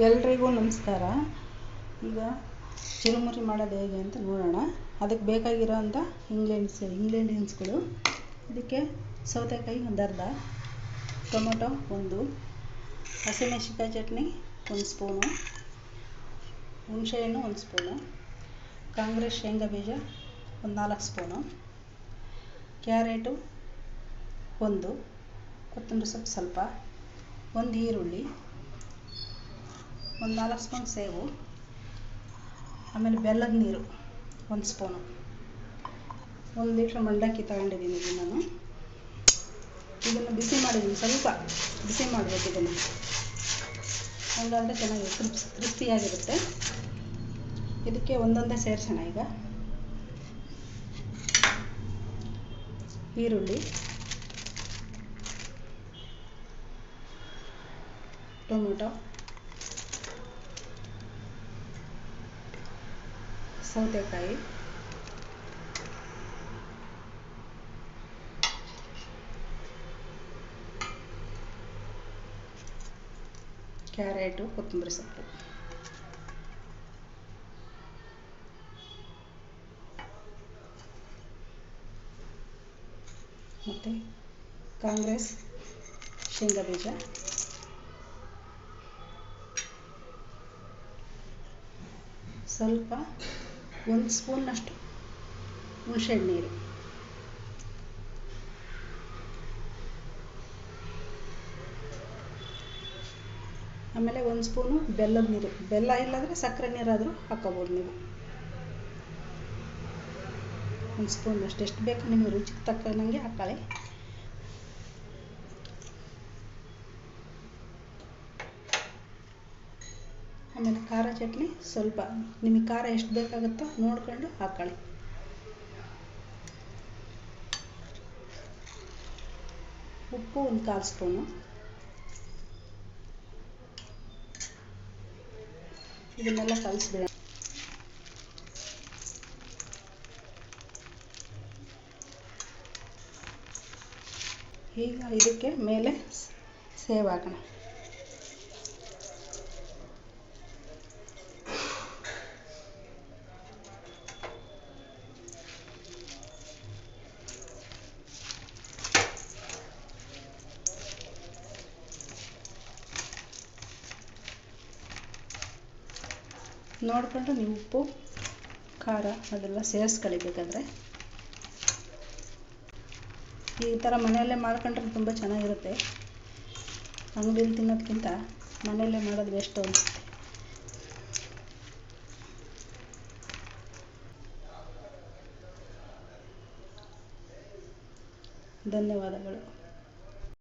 ಎಲ್ರಿಗೂ ನಮಸ್ಕಾರ. ಈಗ ಚಿರುಮುರಿ ಮಾಡೋದು ಹೇಗೆ ಅಂತ ನೋಡೋಣ. ಅದಕ್ಕೆ ಬೇಕಾಗಿರೋಂಥ ಇಂಗ್ರೀಡಿಯೆಂಟ್ಸ್ಗಳು, ಇದಕ್ಕೆ ಸೌತೆಕಾಯಿ ಒಂದು ಅರ್ಧ, ಟೊಮೊಟೊ ಒಂದು, ಹಸಿಮೆಣಸಿನ್ಕಾಯಿ ಚಟ್ನಿ 1 ಸ್ಪೂನು, ಹುಣಸೆಹಣ್ಣು 1 ಸ್ಪೂನು, ಕಾಂಗ್ರೆಸ್ ಶೇಂಗಾ ಬೀಜ ಒಂದು 4 ಸ್ಪೂನು, ಕ್ಯಾರೆಟು 1, ಕೊತ್ತಂಬರಿ ಸೊಪ್ಪು ಸ್ವಲ್ಪ, 1 ಈರುಳ್ಳಿ, ಒಂದು 4 ಸ್ಪೂನ್ ಸೇವು, ಆಮೇಲೆ ಬೆಲ್ಲದ ನೀರು 1 ಸ್ಪೂನು, 1 ಲೀಟ್ರ್ ಮಂಡಕ್ಕಿ ತಗೊಂಡಿದ್ದೀನಿ. ನಾನು ಇದನ್ನು ಬಿಸಿ ಮಾಡಿದ್ದೀನಿ, ಸ್ವಲ್ಪ ಬಿಸಿ ಮಾಡಬೇಕು ಇದನ್ನು, ಹಾಗಾದರೆ ಚೆನ್ನಾಗಿ ಕ್ರಿಸ್ಪಿಯಾಗಿರುತ್ತೆ. ಇದಕ್ಕೆ ಒಂದೊಂದೇ ಸೇರಿಸೋಣ. ಈಗ ಈರುಳ್ಳಿ, ಟೊಮೊಟೊ, ಸೌತೆಕಾಯಿ, ಕ್ಯಾರೆಟು, ಕೊತ್ತಂಬರಿ ಸೊಪ್ಪು, ಮತ್ತು ಕಾಂಗ್ರೆಸ್ ಶೇಂಗಾ ಬೀಜ, ಸ್ವಲ್ಪ 1 ಸ್ಪೂನ್ನಷ್ಟು ಹುಣಸೆಹಣ್ಣು ನೀರು, ಆಮೇಲೆ 1 ಸ್ಪೂನು ಬೆಲ್ಲದ ನೀರು. ಬೆಲ್ಲ ಇಲ್ಲಾಂದರೆ ಸಕ್ಕರೆ ನೀರಾದರೂ ಹಾಕ್ಕೋಬೋದು ನೀವು. 1 ಸ್ಪೂನಷ್ಟು, ಎಷ್ಟು ಬೇಕು ನಿಮಗೆ ರುಚಿಗೆ ತಕ್ಕನಂಗೆ ಹಾಕ್ಕೊಳ್ಳಿ. ಆಮೇಲೆ ಖಾರ ಚಟ್ನಿ ಸ್ವಲ್ಪ, ನಿಮಗೆ ಖಾರ ಎಷ್ಟು ಬೇಕಾಗುತ್ತೋ ನೋಡ್ಕೊಂಡು ಹಾಕ್ಕೊಳ್ಳಿ. ಉಪ್ಪು 1/4 ಸ್ಪೂನು. ಇದನ್ನೆಲ್ಲ ಕಲಿಸ್ಬಿಡೋಣ. ಈಗ ಇದಕ್ಕೆ ಮೇಲೆ ಸೇವ್ ಹಾಕೋಣ. ನೋಡಿಕೊಂಡು ನೀವು ಉಪ್ಪು ಖಾರ ಅದೆಲ್ಲ ಸೇರಿಸ್ಕೊಳ್ಳಿ. ಬೇಕಾದರೆ ಈ ಥರ ಮನೆಯಲ್ಲೇ ಮಾಡ್ಕೊಂಡ್ರೆ ತುಂಬ ಚೆನ್ನಾಗಿರುತ್ತೆ. ಅಂಗಡಿಯಲ್ಲಿ ತಿನ್ನೋದಕ್ಕಿಂತ ಮನೆಯಲ್ಲೇ ಮಾಡೋದು ಬೆಸ್ಟು ಅನಿಸುತ್ತೆ. ಧನ್ಯವಾದಗಳು.